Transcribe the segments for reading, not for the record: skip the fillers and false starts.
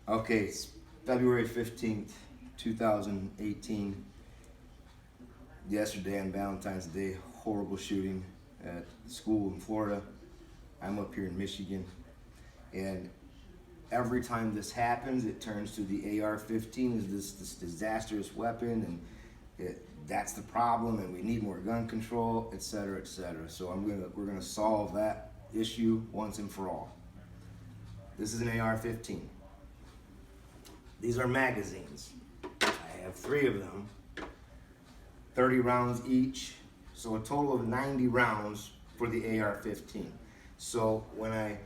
Okay, it's February 15th, 2018. Yesterday on Valentine's Day, horrible shooting at school in Florida. I'm up here in Michigan. And every time this happens, it turns to the AR-15 as this disastrous weapon, and that's the problem, and we need more gun control, etc., etc. So we're gonna solve that issue once and for all. This is an AR-15. These are magazines. I have 3 of them, 30 rounds each, so a total of 90 rounds for the AR-15. So when I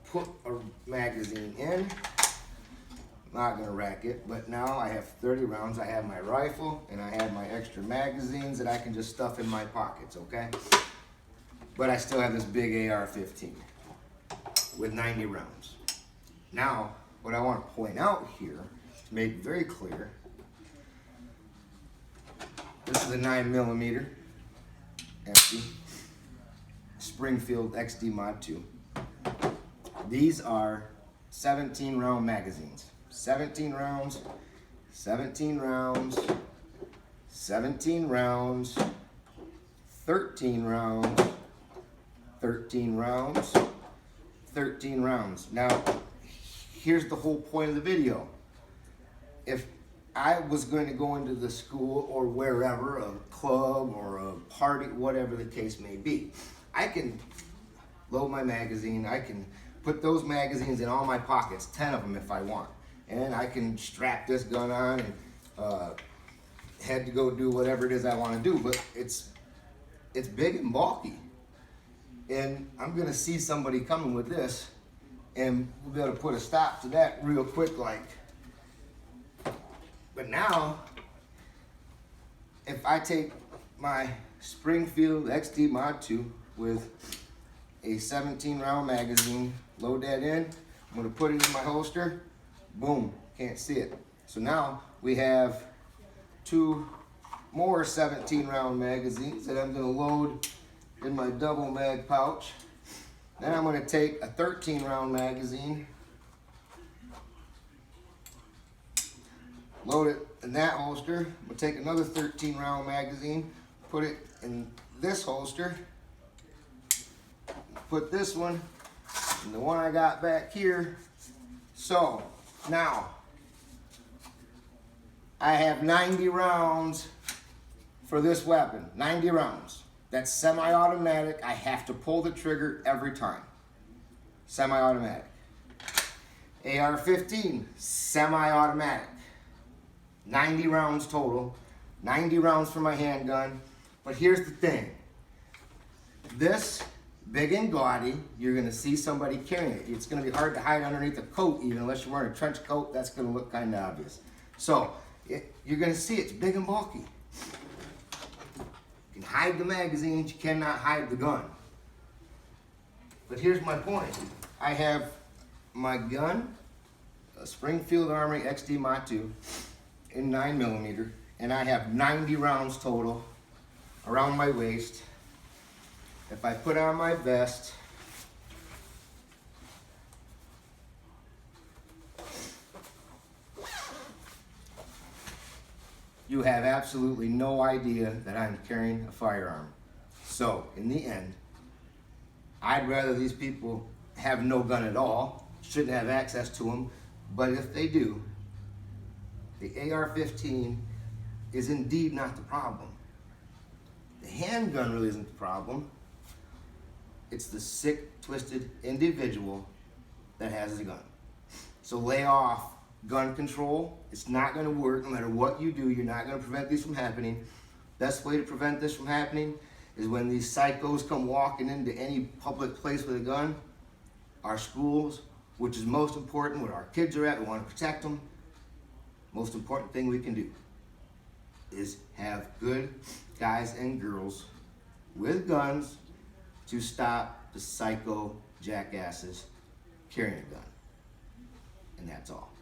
put a magazine in, I'm not gonna rack it, but now I have 30 rounds. I have my rifle and I have my extra magazines that I can just stuff in my pockets, okay? But I still have this big AR-15 with 90 rounds. Now, what I want to point out here, to make it very clear, this is a 9mm empty Springfield XD Mod 2. These are 17 round magazines. 17 rounds, 17 rounds, 17 rounds, 13 rounds, 13 rounds, 13 rounds. Now, here's the whole point of the video. If I was going to go into the school or wherever, a club or a party, whatever the case may be, I can load my magazine, I can put those magazines in all my pockets, 10 of them if I want. And I can strap this gun on and head to go do whatever it is I want to do, but it's big and bulky. And I'm gonna see somebody coming with this, and we'll be able to put a stop to that real quick like. But now, if I take my Springfield XD Mod 2 with a 17 round magazine, load that in, I'm gonna put it in my holster, boom, can't see it. So now we have 2 more 17 round magazines that I'm gonna load in my double mag pouch. Then I'm gonna take a 13 round magazine, load it in that holster. I'm gonna take another 13 round magazine, put it in this holster, put this one in the one I got back here. So now I have 90 rounds for this weapon, 90 rounds. That's semi-automatic. I have to pull the trigger every time. Semi-automatic. AR-15, semi-automatic. 90 rounds total. 90 rounds for my handgun. But here's the thing. This, big and gaudy, you're gonna see somebody carrying it. It's gonna be hard to hide underneath a coat, even unless you're wearing a trench coat. That's gonna look kind of obvious. So, you're gonna see it's big and bulky. You can hide the magazines, you cannot hide the gun. But here's my point. I have my gun, a Springfield Armory XD Mod 2 in 9mm, and I have 90 rounds total around my waist. If I put on my vest, you have absolutely no idea that I'm carrying a firearm. So, in the end, I'd rather these people have no gun at all, shouldn't have access to them, but if they do, the AR-15 is indeed not the problem. The handgun really isn't the problem. It's the sick, twisted individual that has the gun. So lay off gun control. It's not going to work no matter what you do. You're not going to prevent these from happening. Best way to prevent this from happening is when these psychos come walking into any public place with a gun, our schools, which is most important, where our kids are at, we want to protect them. Most important thing we can do is have good guys and girls with guns to stop the psycho jackasses carrying a gun. And that's all.